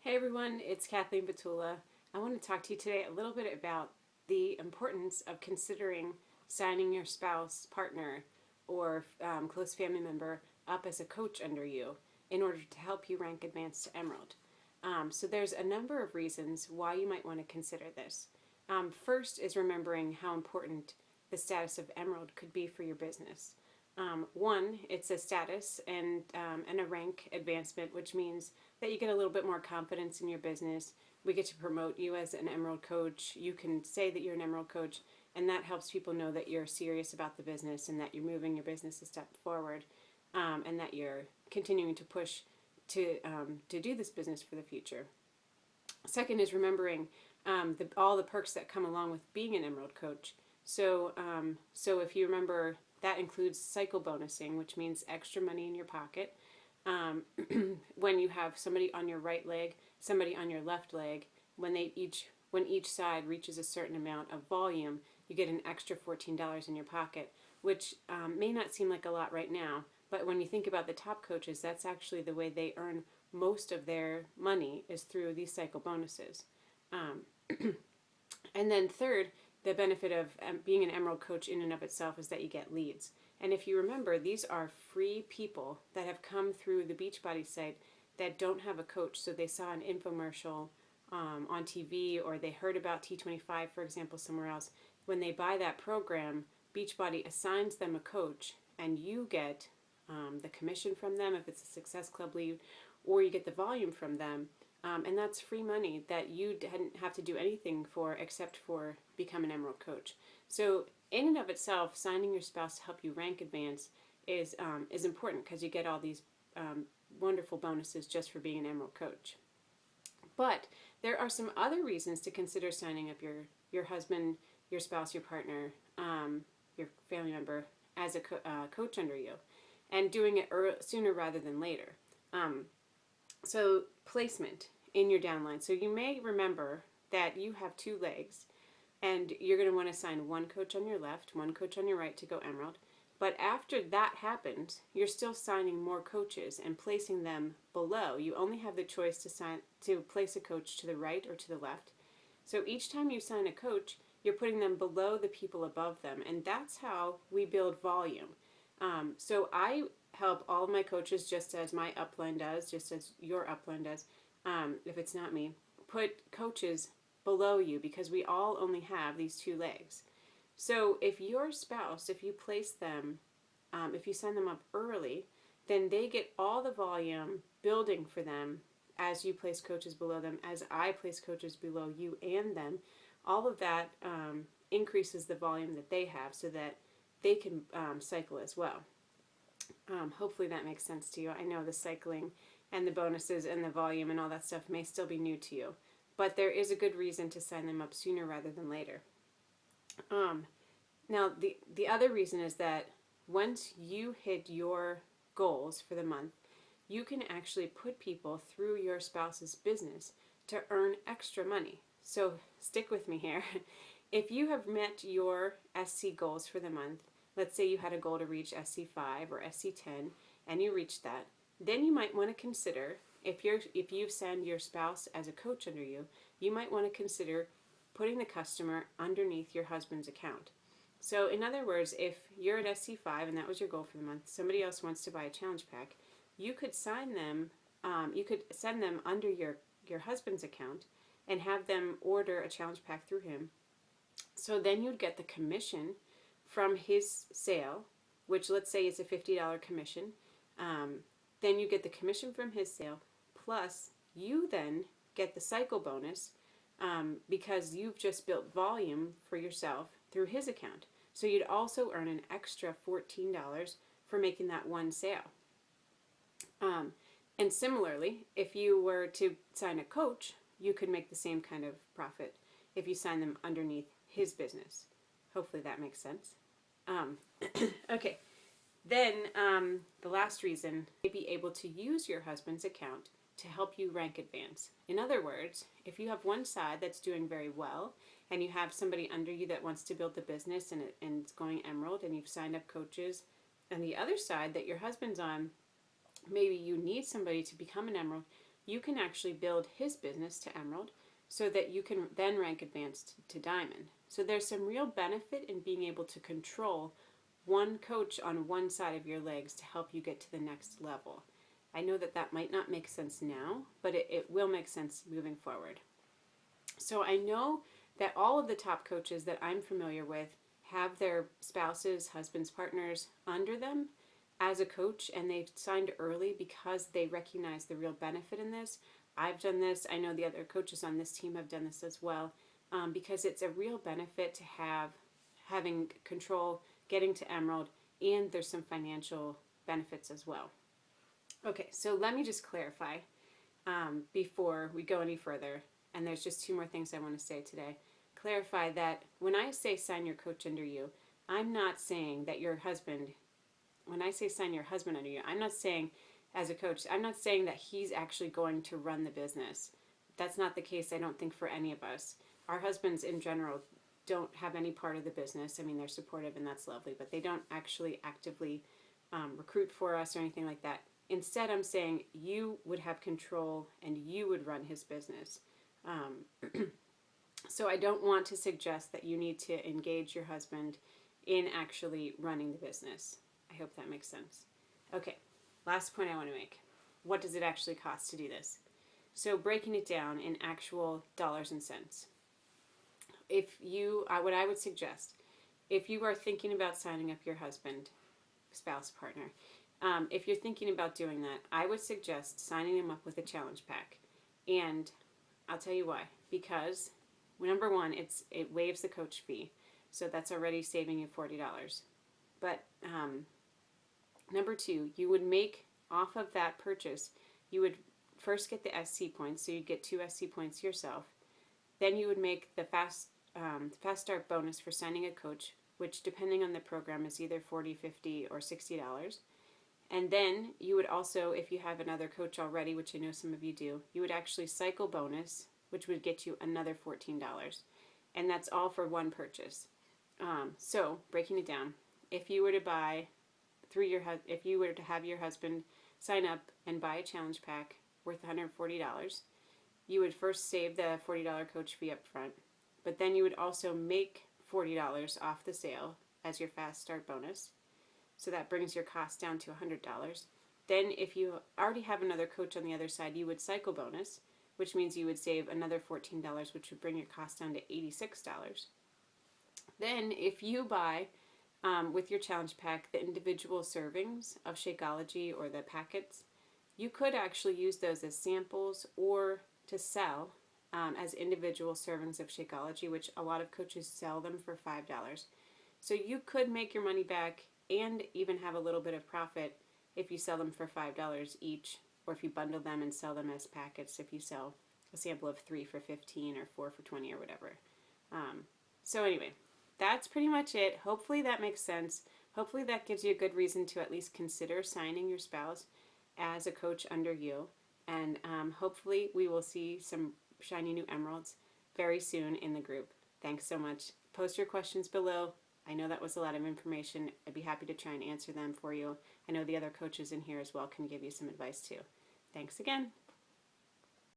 Hey everyone, it's Kathleen Batula. I want to talk to you today a little bit about the importance of considering signing your spouse, partner, or close family member up as a coach under you in order to help you rank advanced to Emerald. So there's a number of reasons why you might want to consider this. First is remembering how important the status of Emerald could be for your business. One, it's a status and a rank advancement, which means that you get a little bit more confidence in your business. We get to promote you as an Emerald coach. You can say that you're an Emerald coach, and that helps people know that you're serious about the business and that you're moving your business a step forward, and that you're continuing to push to do this business for the future. Second is remembering all the perks that come along with being an Emerald coach. So if you remember, that includes cycle bonusing, which means extra money in your pocket. When you have somebody on your right leg, somebody on your left leg, when each side reaches a certain amount of volume, you get an extra $14 in your pocket, which may not seem like a lot right now, but when you think about the top coaches, that's actually the way they earn most of their money is through these cycle bonuses. And then third, the benefit of being an Emerald coach in and of itself is that you get leads. And if you remember, these are free people that have come through the Beachbody site that don't have a coach. So they saw an infomercial on TV, or they heard about T25, for example, somewhere else. When they buy that program, Beachbody assigns them a coach, and you get the commission from them if it's a Success Club lead, or you get the volume from them. And that's free money that you didn't have to do anything for except for become an Emerald coach. So in and of itself, signing your spouse to help you rank advance is important because you get all these wonderful bonuses just for being an Emerald coach. But there are some other reasons to consider signing up your husband, your spouse, your partner, your family member as a coach under you, and doing it sooner rather than later. So placement in your downline. So you may remember that you have two legs, and you're going to want to assign one coach on your left, one coach on your right to go Emerald. But after that happens, you're still signing more coaches and placing them below. You only have the choice to place a coach to the right or to the left. So each time you sign a coach, you're putting them below the people above them, and that's how we build volume. So I help all of my coaches, just as my upline does, just as your upline does, if it's not me, put coaches below you because we all only have these two legs. So if your spouse, if you place them, if you sign them up early, then they get all the volume building for them as you place coaches below them, as I place coaches below you and them. All of that increases the volume that they have so that they can cycle as well. Hopefully that makes sense to you. I know the cycling and the bonuses and the volume and all that stuff may still be new to you, but there is a good reason to sign them up sooner rather than later. Now, the other reason is that once you hit your goals for the month, you can actually put people through your spouse's business to earn extra money. So stick with me here. If you have met your SC goals for the month, let's say you had a goal to reach SC5 or SC10 and you reached that, then you might want to consider, if you send your spouse as a coach under you, you might want to consider putting the customer underneath your husband's account. So in other words, if you're at SC5 and that was your goal for the month, somebody else wants to buy a challenge pack, you could sign them, you could send them under your husband's account and have them order a challenge pack through him. So then you'd get the commission from his sale, which let's say is a $50 commission. Then you get the commission from his sale, plus you then get the cycle bonus because you've just built volume for yourself through his account. So you'd also earn an extra $14 for making that one sale. And similarly, if you were to sign a coach, you could make the same kind of profit if you sign them underneath his business. Hopefully that makes sense. Okay. Then the last reason, you may be able to use your husband's account to help you rank advance. In other words, if you have one side that's doing very well and you have somebody under you that wants to build the business and it's going Emerald and you've signed up coaches, and the other side that your husband's on, maybe you need somebody to become an Emerald, you can actually build his business to Emerald so that you can then rank advanced to Diamond. So there's some real benefit in being able to control one coach on one side of your legs to help you get to the next level. I know that that might not make sense now, but it will make sense moving forward. So I know that all of the top coaches that I'm familiar with have their spouses, husbands, partners under them as a coach, and they've signed early because they recognize the real benefit in this. I've done this. I know the other coaches on this team have done this as well, because it's a real benefit to having control, getting to Emerald, and there's some financial benefits as well. Okay, so let me just clarify before we go any further, and there's just two more things I want to say today. Clarify that when I say sign your coach under you, I'm not saying that your husband, when I say sign your husband under you, I'm not saying as a coach, I'm not saying that he's actually going to run the business. That's not the case, I don't think, for any of us. Our husbands in general don't have any part of the business. I mean, they're supportive and that's lovely, but they don't actually actively recruit for us or anything like that. Instead, I'm saying you would have control and you would run his business. So I don't want to suggest that you need to engage your husband in actually running the business. I hope that makes sense. Okay, last point I want to make. What does it actually cost to do this? So breaking it down in actual dollars and cents. What I would suggest, if you are thinking about signing up your husband, spouse, partner, if you're thinking about doing that, I would suggest signing him up with a challenge pack. And I'll tell you why. Because, number one, it waives the coach fee. So that's already saving you $40. But number two, you would make off of that purchase, you would first get the SC points. So you'd get 2 SC points yourself. Then you would make the fast start bonus for signing a coach, which depending on the program is either $40, $50, or $60. And then you would also, if you have another coach already, which I know some of you do, you would actually cycle bonus, which would get you another $14. And that's all for one purchase. So breaking it down, if you were to buy if you were to have your husband sign up and buy a challenge pack worth $140, you would first save the $40 coach fee up front, but then you would also make $40 off the sale as your fast start bonus. So that brings your cost down to $100. Then if you already have another coach on the other side, you would cycle bonus, which means you would save another $14, which would bring your cost down to $86. Then if you buy, with your challenge pack, the individual servings of Shakeology or the packets, you could actually use those as samples or to sell as individual servings of Shakeology, which a lot of coaches sell them for $5. So you could make your money back and even have a little bit of profit if you sell them for $5 each, or if you bundle them and sell them as packets, if you sell a sample of 3 for $15 or 4 for $20 or whatever. So anyway, that's pretty much it. Hopefully that makes sense. Hopefully that gives you a good reason to at least consider signing your spouse as a coach under you. And hopefully we will see some shiny new emeralds very soon in the group. Thanks so much. Post your questions below. I know that was a lot of information. I'd be happy to try and answer them for you. I know the other coaches in here as well can give you some advice too. Thanks again.